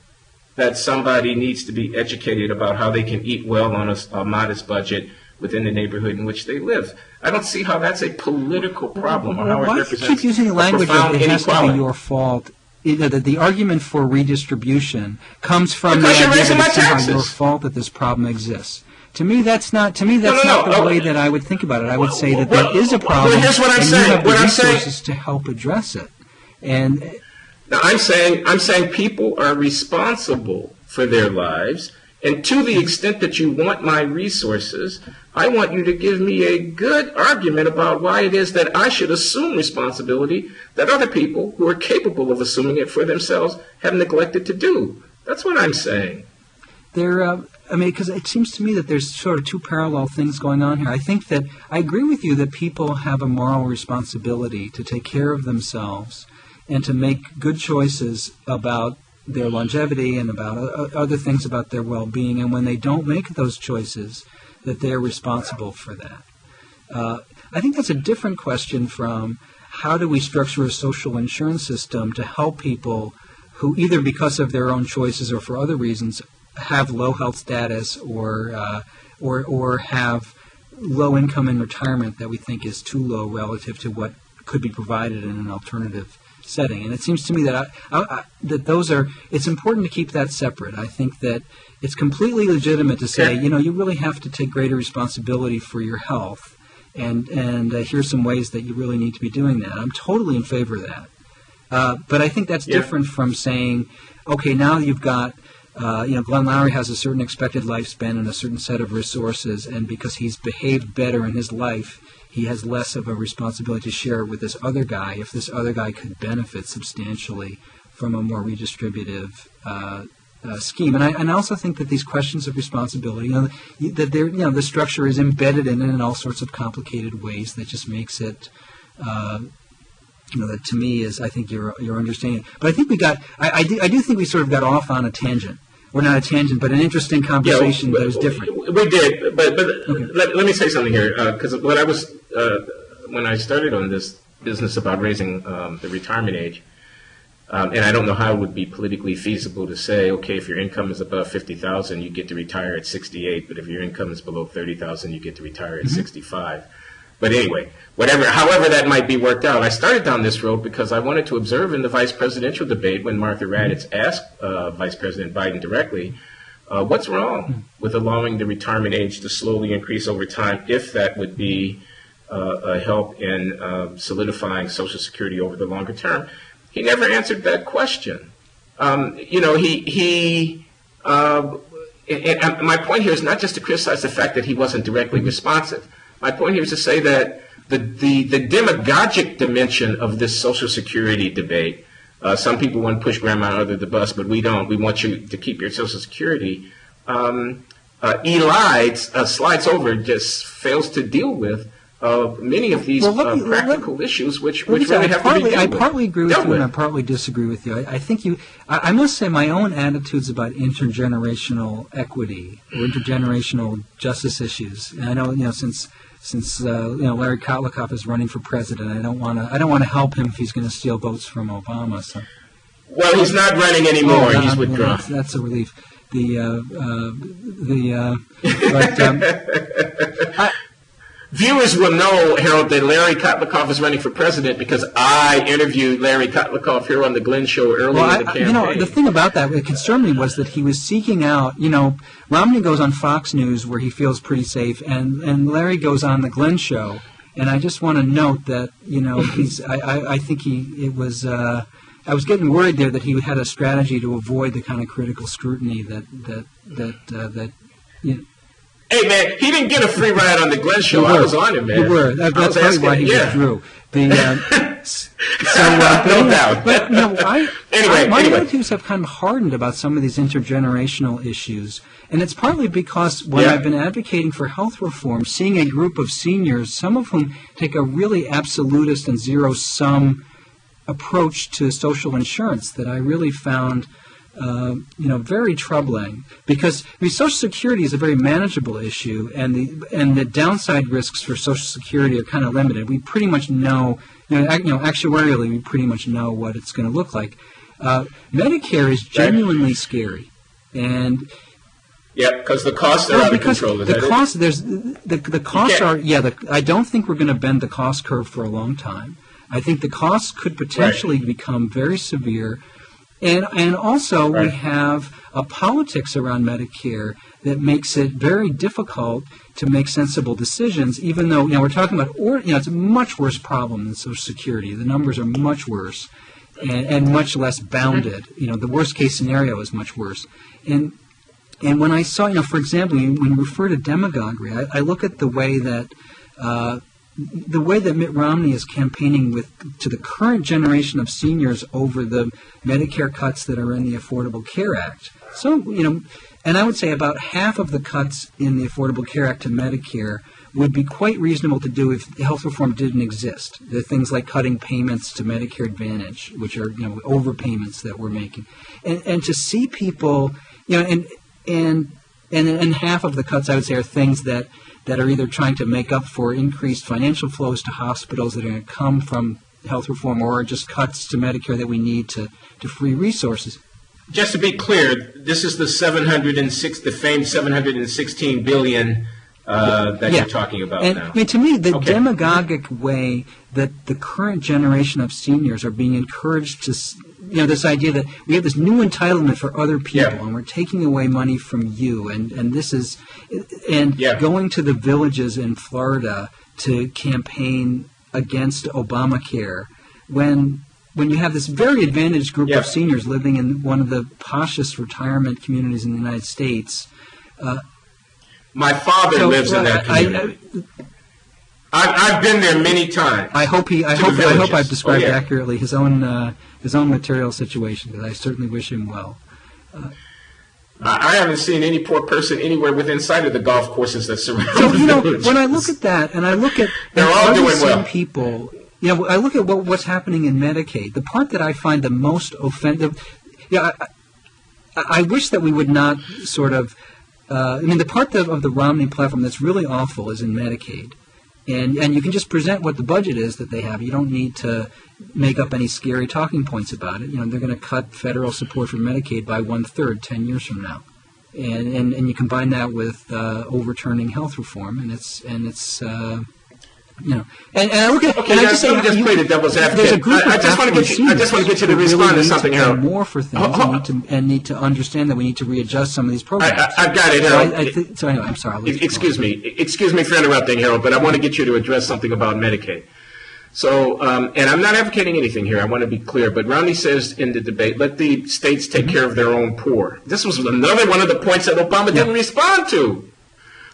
that somebody needs to be educated about how they can eat well on a modest budget within the neighborhood in which they live. I don't see how that's a political problem or how it represents a profound inequality. Why do you keep using the language of it has to be your fault? The argument for redistribution comes from the idea that it's somehow your fault that this problem exists. To me, that's not the way that I would think about it. I would say that there is a problem, and you have the resources to help address it. And now I'm saying people are responsible for their lives. And to the extent that you want my resources, I want you to give me a good argument about why it is that I should assume responsibility that other people who are capable of assuming it for themselves have neglected to do. That's what I'm saying. Because it seems to me that there's sort of two parallel things going on here. I think that I agree with you that people have a moral responsibility to take care of themselves and to make good choices about their longevity and about other things about their well-being, and when they don't make those choices, that they're responsible for that. I think that's a different question from how do we structure a social insurance system to help people who either because of their own choices or for other reasons have low health status or have low income in retirement that we think is too low relative to what could be provided in an alternative setting. And it seems to me that it's important to keep that separate. I think that it's completely legitimate to say, you really have to take greater responsibility for your health, and here's some ways that you really need to be doing that. I'm totally in favor of that. But I think that's different from saying, okay, now you've got, Glenn Loury has a certain expected lifespan and a certain set of resources, and because he's behaved better in his life, he has less of a responsibility to share with this other guy if this other guy could benefit substantially from a more redistributive scheme. And I also think that these questions of responsibility, that the structure is embedded in all sorts of complicated ways that just makes it, that to me is, I think you're understanding. But I think I do think we sort of got off on a tangent. Or not a tangent, but an interesting conversation that was different. We did, but okay. Let me say something here, because what I was when I started on this business about raising the retirement age, and I don't know how it would be politically feasible to say, okay, if your income is above $50,000, you get to retire at 68, but if your income is below $30,000, you get to retire at 65. But anyway, however that might be worked out, I started down this road because I wanted to observe in the vice presidential debate when Martha Raddatz asked Vice President Biden directly, what's wrong with allowing the retirement age to slowly increase over time if that would be a help in solidifying Social Security over the longer term? He never answered that question. And my point here is not just to criticize the fact that he wasn't directly responsive. My point here is to say that the demagogic dimension of this Social Security debate, some people want to push grandma under the bus, but we don't. We want you to keep your Social Security. Slides over, just fails to deal with many of these practical issues, which really have to be dealt with. I partly agree with you, and I partly disagree with you. I must say my own attitudes about intergenerational equity or intergenerational justice issues. And I know, since Larry Kotlikoff is running for president, I don't want to help him if he's going to steal votes from Obama. So. Well, he's not running anymore. He's withdrawn. That's a relief. Viewers will know, Harold, that Larry Kotlikoff is running for president because I interviewed Larry Kotlikoff here on the Glenn Show earlier in the campaign. The thing about that concerned me was that he was seeking out, Romney goes on Fox News where he feels pretty safe, and Larry goes on the Glenn Show, and I just want to note that, I was getting worried there that he had a strategy to avoid the kind of critical scrutiny that Hey, man, he didn't get a free ride on the Glenn Show. I was on it, man. You were. That's probably why he withdrew. No doubt. But, my attitudes have kind of hardened about some of these intergenerational issues. And it's partly because when I've been advocating for health reform, seeing a group of seniors, some of whom take a really absolutist and zero-sum approach to social insurance that I really found very troubling, because Social Security is a very manageable issue, and the downside risks for Social Security are kind of limited. We pretty much know, actuarially, we pretty much know what it's going to look like. Medicare is genuinely scary, and because the costs are out of control. The costs are. I don't think we're going to bend the cost curve for a long time. I think the costs could potentially become very severe. And also we have a politics around Medicare that makes it very difficult to make sensible decisions, even though, we're talking about, it's a much worse problem than Social Security. The numbers are much worse and much less bounded. The worst case scenario is much worse. And And when I saw, for example, when you refer to demagoguery, I look at the way that Mitt Romney is campaigning to the current generation of seniors over the Medicare cuts that are in the Affordable Care Act. So, and I would say about half of the cuts in the Affordable Care Act to Medicare would be quite reasonable to do if health reform didn't exist. The things like cutting payments to Medicare Advantage, which are overpayments that we're making, and to see people, and half of the cuts I would say are things that are either trying to make up for increased financial flows to hospitals that are going to come from health reform, or just cuts to Medicare that we need to free resources. Just to be clear, this is the famed $716 billion that you're talking about now. I mean, to me, the demagogic way that the current generation of seniors are being encouraged to, this idea that we have this new entitlement for other people, and we're taking away money from you, and this is, going to the villages in Florida to campaign against Obamacare, when you have this very advantaged group of seniors living in one of the poshest retirement communities in the United States. My father lives in that community. I've been there many times. I hope I've described accurately his own material situation, because I certainly wish him well. I haven't seen any poor person anywhere within sight of the golf courses that surround the village. When I look at that, and I look at they're all doing well. People, I look at what's happening in Medicaid. The part that I find the most offensive, I wish that we would not sort of. The part of the Romney platform that's really awful is in Medicaid. And you can just present what the budget is that they have. You don't need to make up any scary talking points about it. They're going to cut federal support for Medicaid by 1/3 10 years from now. And you combine that with overturning health reform, and it's and I look at and I just say just play the devil's advocate. I just want to get you to respond to something, Harold. More for things and need to understand that we need to readjust some of these programs. I've got it, Harold. So anyway, I'm sorry. Excuse me for interrupting, Harold, but I want to get you to address something about Medicaid. So, and I'm not advocating anything here. I want to be clear. But Romney says in the debate, let the states take care of their own poor. This was another one of the points that Obama didn't respond to.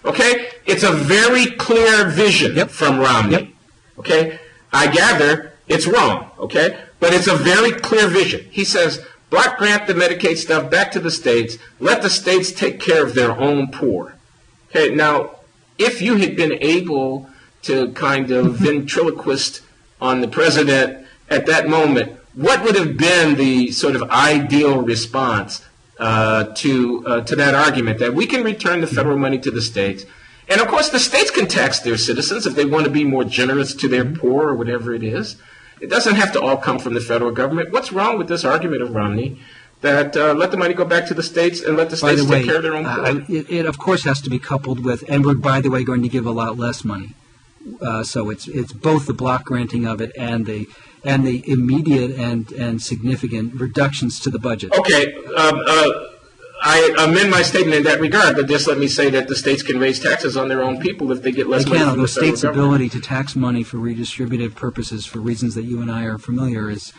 Okay? It's a very clear vision from Romney. Okay? I gather it's wrong. Okay? But it's a very clear vision. He says, block grant the Medicaid stuff back to the states. Let the states take care of their own poor. Okay? Now, if you had been able to kind of ventriloquist on the president at that moment, what would have been the sort of ideal response to that argument that we can return the federal money to the states? And of course, the states can tax their citizens if they want to be more generous to their poor or whatever it is. It doesn't have to all come from the federal government. What's wrong with this argument of Romney that let the money go back to the states and let the states take care of their own poor? It of course has to be coupled with, and we're, by the way, going to give a lot less money. So it's both the block granting of it and the immediate and significant reductions to the budget. Okay, I amend my statement in that regard, but just let me say that the states can raise taxes on their own people if they get less money from the federal state's ability to tax money for redistributive purposes for reasons that you and I are familiar is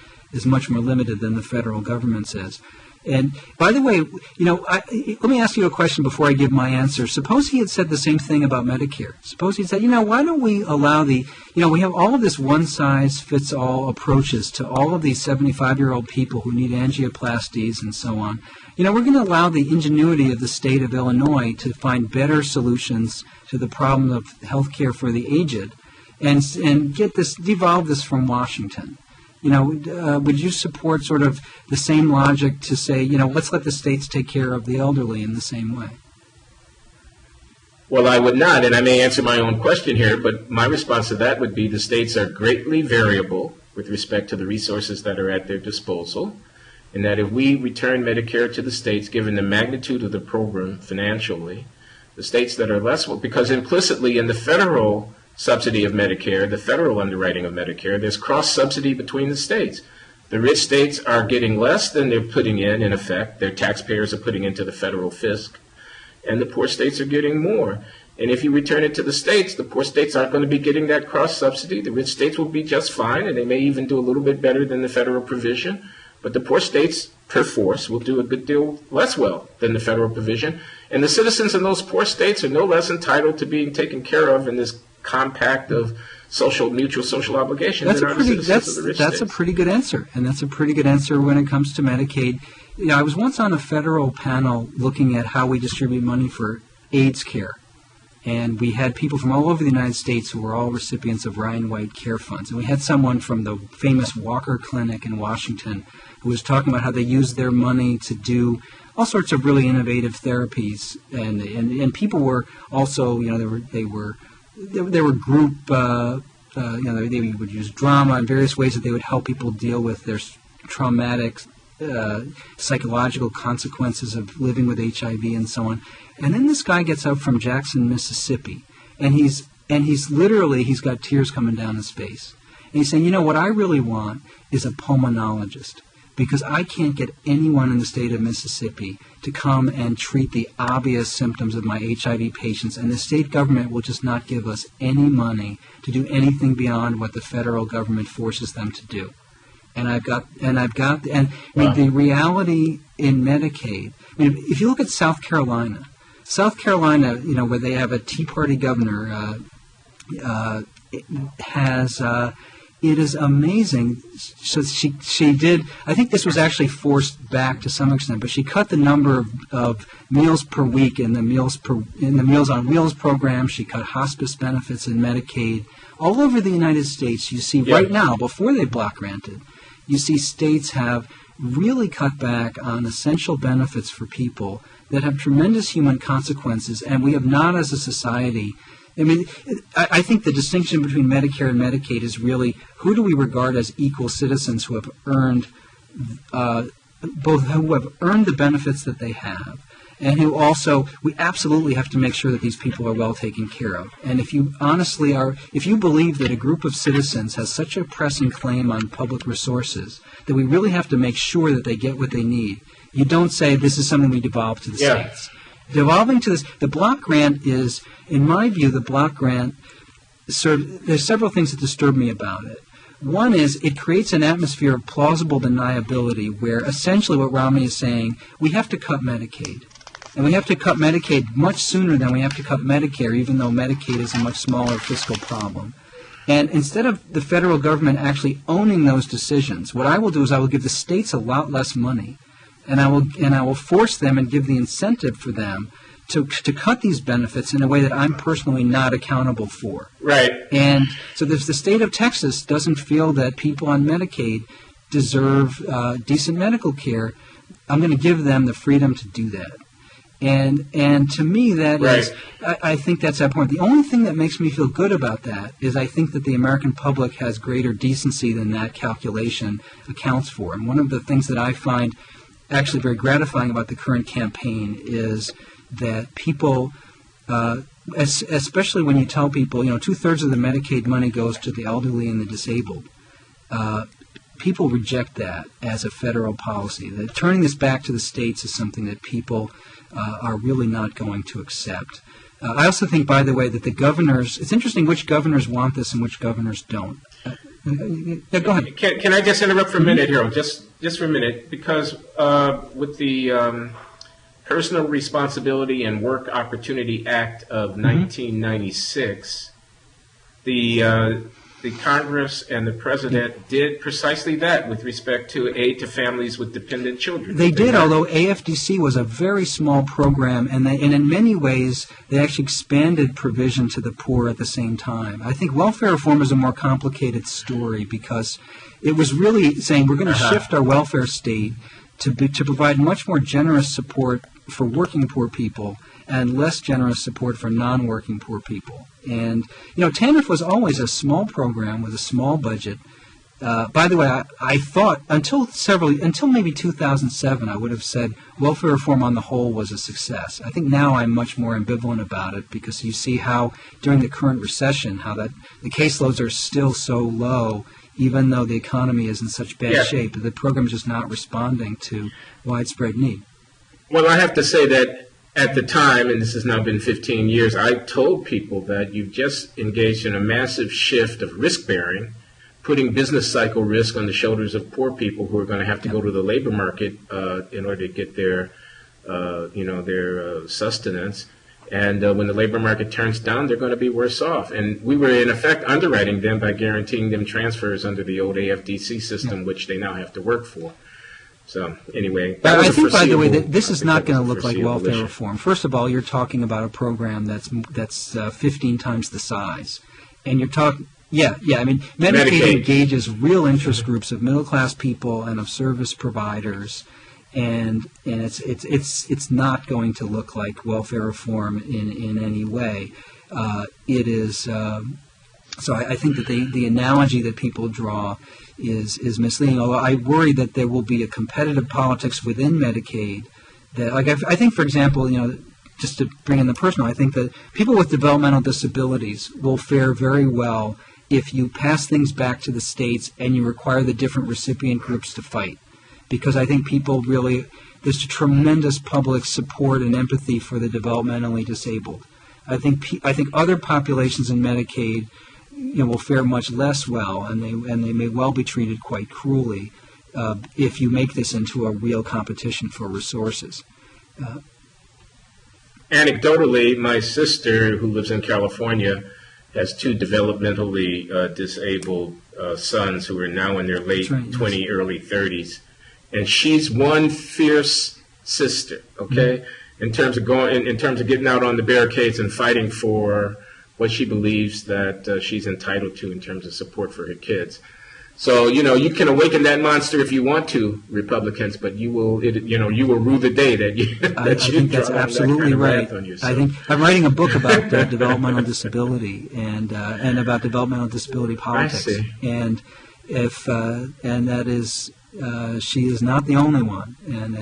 much more limited than the federal government says. And by the way, let me ask you a question before I give my answer. Suppose he had said the same thing about Medicare. Suppose he had said, why don't we allow we have all of this one-size-fits-all approaches to all of these 75-year-old people who need angioplasties and so on. We're going to allow the ingenuity of the state of Illinois to find better solutions to the problem of health care for the aged and devolve this from Washington. Would you support sort of the same logic to say, let's let the states take care of the elderly in the same way? Well, I would not, and I may answer my own question here, but my response to that would be the states are greatly variable with respect to the resources that are at their disposal, and that if we return Medicare to the states, given the magnitude of the program financially, the states that are less, because implicitly in the federal subsidy of Medicare, the federal underwriting of Medicare, there's cross-subsidy between the states. The rich states are getting less than they're putting in effect. Their taxpayers are putting into the federal fisc. And the poor states are getting more. And if you return it to the states, the poor states aren't going to be getting that cross-subsidy. The rich states will be just fine, and they may even do a little bit better than the federal provision. But the poor states, per force, will do a good deal less well than the federal provision. And the citizens in those poor states are no less entitled to being taken care of in this compact of mutual social obligation than are the citizens of the rich states. That's a pretty good answer, and that's a pretty good answer when it comes to Medicaid. You know, I was once on a federal panel looking at how we distribute money for AIDS care. And we had people from all over the United States who were all recipients of Ryan White care funds. And we had someone from the famous Walker Clinic in Washington who was talking about how they used their money to do all sorts of really innovative therapies. And people were also, you know, they were group, they would use drama and various ways that they would help people deal with their traumatic psychological consequences of living with HIV and so on. And then this guy gets up from Jackson, Mississippi, and he's got tears coming down his face. And he's saying, you know, what I really want is a pulmonologist, because I can't get anyone in the state of Mississippi to come and treat the obvious symptoms of my HIV patients, and the state government will just not give us any money to do anything beyond what the federal government forces them to do. And the reality in Medicaid, I mean, if you look at South Carolina, you know, where they have a Tea Party governor, it is amazing. So she did, I think this was actually forced back to some extent, but she cut the number of meals per week in the Meals on Wheels program. She cut hospice benefits in Medicaid. All over the United States, you see right now, before they block granted, you see states have really cut back on essential benefits for people that have tremendous human consequences, and we have not as a society. I mean, I think the distinction between Medicare and Medicaid is really who do we regard as equal citizens who have earned who have earned the benefits that they have, and who also, we absolutely have to make sure that these people are well taken care of. And if you believe that a group of citizens has such a pressing claim on public resources that we really have to make sure that they get what they need, you don't say this is something we devolve to the states. Devolving to this, the block grant is, in my view, there's several things that disturb me about it. One is it creates an atmosphere of plausible deniability where essentially what Romney is saying, we have to cut Medicaid. And we have to cut Medicaid much sooner than we have to cut Medicare, even though Medicaid is a much smaller fiscal problem. And instead of the federal government actually owning those decisions, what I will do is I will give the states a lot less money. And I will force them and give the incentive for them to cut these benefits in a way that I'm personally not accountable for. Right. And so if the state of Texas doesn't feel that people on Medicaid deserve decent medical care, I'm going to give them the freedom to do that. And to me, that is, I think that's that point. The only thing that makes me feel good about that is I think that the American public has greater decency than that calculation accounts for. And one of the things that I find actually very gratifying about the current campaign is that people, especially when you tell people, you know, 2/3 of the Medicaid money goes to the elderly and the disabled, people reject that as a federal policy. That turning this back to the states is something that people are really not going to accept. I also think, by the way, that the governors, it's interesting which governors want this and which governors don't. Yeah, go ahead. Can I just interrupt for a minute, Harold? Just for a minute, because with the Personal Responsibility and Work Opportunity Act of 1996, the Congress and the President did precisely that with respect to aid to families with dependent children. They did, although AFDC was a very small program, and in many ways they actually expanded provision to the poor at the same time. I think welfare reform is a more complicated story because it was really saying we're going to shift our welfare state to provide much more generous support for working poor people and less generous support for non-working poor people. And, you know, TANF was always a small program with a small budget. By the way, I thought until maybe 2007, I would have said welfare reform on the whole was a success. I think now I'm much more ambivalent about it because you see how during the current recession, how that the caseloads are still so low, even though the economy is in such bad shape, that the program is just not responding to widespread need. Well, I have to say that at the time, and this has now been 15 years, I told people that you've just engaged in a massive shift of risk-bearing putting business cycle risk on the shoulders of poor people who are going to have to go to the labor market in order to get their sustenance. And when the labor market turns down, they're going to be worse off. And we were, in effect, underwriting them by guaranteeing them transfers under the old AFDC system, which they now have to work for. So, anyway. But I think, by the way, that this is not going to look like welfare reform. First of all, you're talking about a program that's 15 times the size. And you're talking... Yeah. I mean, Medicaid engages real interest groups of middle-class people and of service providers. And it's not going to look like welfare reform in any way. It is so I think that the analogy that people draw is misleading. Although I worry that there will be a competitive politics within Medicaid that, like I think, for example, just to bring in the personal, I think that people with developmental disabilities will fare very well if you pass things back to the states and you require the different recipient groups to fight. Because I think people really, there's tremendous public support and empathy for the developmentally disabled. I think other populations in Medicaid, will fare much less well, and they may well be treated quite cruelly if you make this into a real competition for resources. Anecdotally, my sister, who lives in California, has two developmentally disabled sons who are now in their late 20, early 30s. And she's one fierce sister, okay, in terms of getting out on the barricades and fighting for what she believes that she's entitled to in terms of support for her kids. So, you can awaken that monster if you want to, Republicans, but you will rue the day that you I think that's absolutely right. I think I'm writing a book about developmental disability and about developmental disability politics. I see. And that is. She is not the only one, and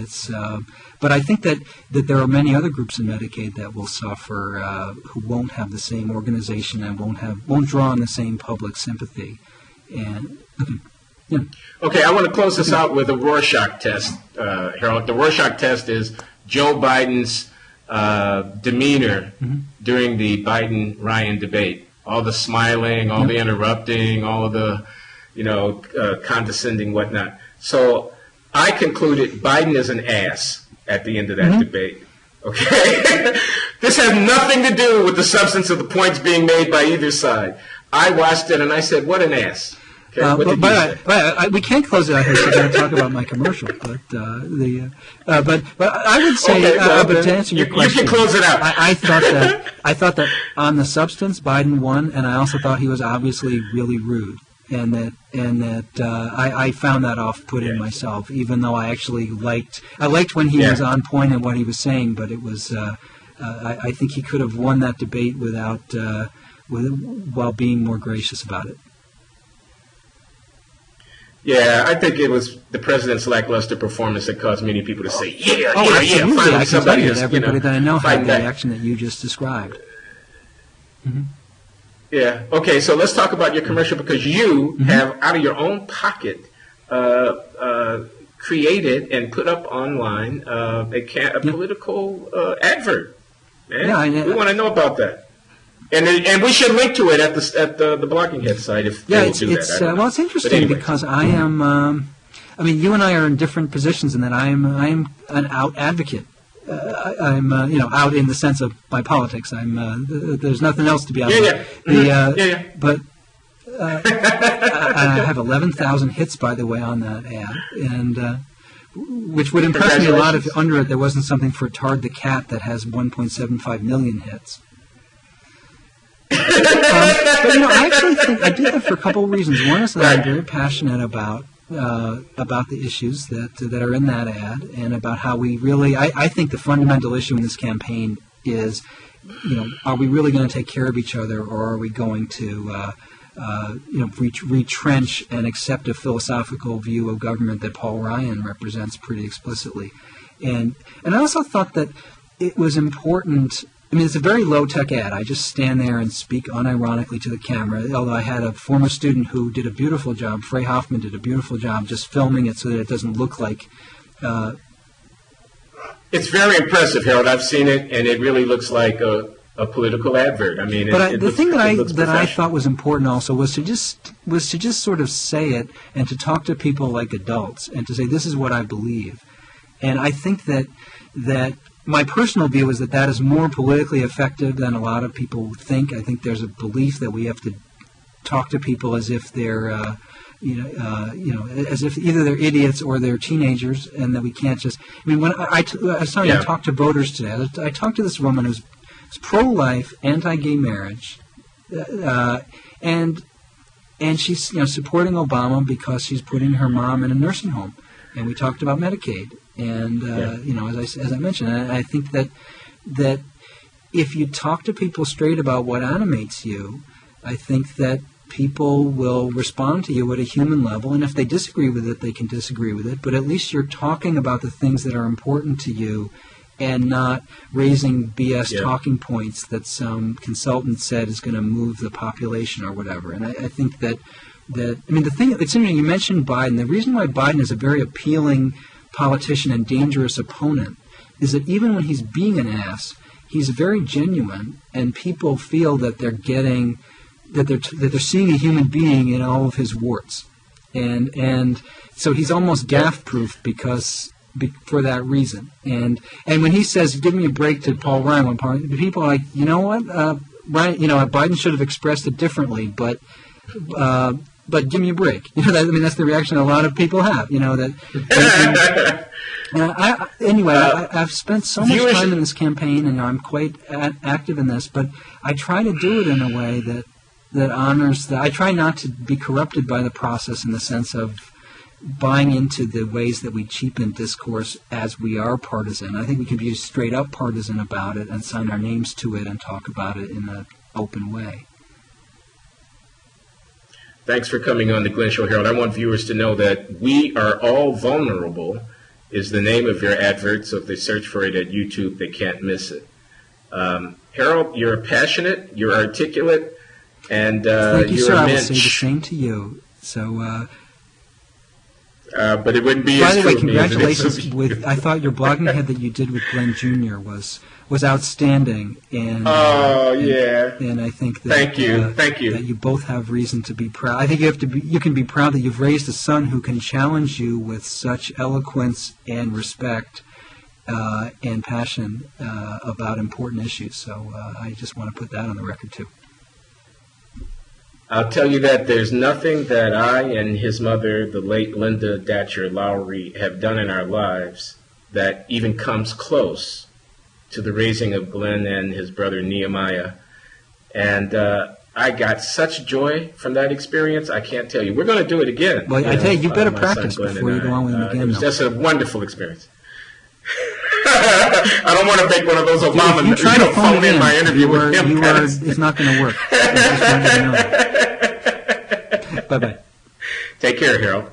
but I think that there are many other groups in Medicaid that will suffer who won't have the same organization and won't draw on the same public sympathy. And okay, I want to close this out with a Rorschach test, Harold. The Rorschach test is Joe Biden's demeanor during the Biden-Ryan debate. All the smiling, all the interrupting, all the condescending whatnot. So I concluded Biden is an ass at the end of that debate. Okay? This has nothing to do with the substance of the points being made by either side. I watched it and I said, what an ass. Okay, we can't close it out here, so I'm going to talk about my commercial. But I would say, but to answer your question, you can close it out. I thought that on the substance, Biden won, and I also thought he was obviously really rude. And that I found that off-putting myself, even though I actually liked when he was on point in what he was saying. But it was I think he could have won that debate while being more gracious about it. Yeah, I think it was the president's lackluster performance that caused many people to say, absolutely. Finally, I can tell you that is, everybody that I know had the back. reaction that you just described. Yeah. Okay. So let's talk about your commercial, because you have, out of your own pocket, created and put up online a political advert. Man. We want to know about that, and we should link to it at the Blocking Head site if they will do that. Well, it's interesting because I am. I mean, you and I are in different positions in that I am an out advocate. I'm out in the sense of my politics. There's nothing else to be out. But I have 11,000 hits, by the way, on that ad, and which would impress me a lot if under it there wasn't something for Tard the Cat that has 1.75 million hits. But I actually think I did that for a couple of reasons. One is that I'm very passionate about the issues that are in that ad, and about how we really, I think the fundamental issue in this campaign is, are we really going to take care of each other, or are we going to, retrench and accept a philosophical view of government that Paul Ryan represents pretty explicitly? And I also thought that it was important. I mean, it's a very low-tech ad. I just stand there and speak unironically to the camera, although I had a former student who did a beautiful job, Frey Hoffman did a beautiful job just filming it so that it doesn't look like... It's very impressive, Harold. I've seen it, and it really looks like a political advert. I mean, The thing that I professional. thought was important also was to just sort of say it and to talk to people like adults and to say this is what I believe. And I think that my personal view is that is more politically effective than a lot of people think. I think there's a belief that we have to talk to people as if they're as if either they're idiots or they're teenagers, and that we can't just. I mean, when I talked to voters today. I talked to this woman who's pro-life, anti-gay marriage, and she's supporting Obama because she's putting her mom in a nursing home, and we talked about Medicaid, and as I mentioned, I think that if you talk to people straight about what animates you, I think that people will respond to you at a human level, and if they disagree with it, they can disagree with it, but at least you're talking about the things that are important to you and not raising BS talking points that some consultant said is going to move the population or whatever. And I think that the thing, it's interesting, you mentioned Biden. The reason why Biden is a very appealing politician and dangerous opponent is that even when he's being an ass, he's very genuine, and people feel that they're getting, that they're seeing a human being in all of his warts. And so he's almost gaffe-proof for that reason. And when he says, give me a break to Paul Ryan, people are like, you know what, Ryan, Biden should have expressed it differently, but give me a break. That's the reaction a lot of people have, I've spent so much time in this campaign, and I'm quite active in this, but I try to do it in a way that honors that. I try not to be corrupted by the process in the sense of buying into the ways that we cheapen discourse as we are partisan. I think we can be straight up partisan about it and sign our names to it and talk about it in an open way. Thanks for coming on the Glenn Show, Harold. I want viewers to know that We Are All Vulnerable is the name of your advert, so if they search for it at YouTube, they can't miss it. Harold, you're passionate, you're articulate, and thank you, you're sir. a I will mensch. say the same to you. So, but it wouldn't be by as the true way, of me as it is congratulations! of you. I thought your blogging head that you did with Glenn Jr. was outstanding, and and I think that Thank you. that you both have reason to be proud. I think you can be proud that you've raised a son who can challenge you with such eloquence and respect and passion about important issues. So I just want to put that on the record too. I'll tell you that there's nothing that I and his mother, the late Linda Datcher Loury, have done in our lives that even comes close to the raising of Glenn and his brother Nehemiah. And I got such joy from that experience, I can't tell you. We're going to do it again. Well, I tell you better my son practice Glenn before and you go on with him again. It was though. just a wonderful experience. I don't want to make one of those Obama, If you try to phone in my interview with him. it's not going to work. I just want you to know. Bye-bye. Take care, Harold.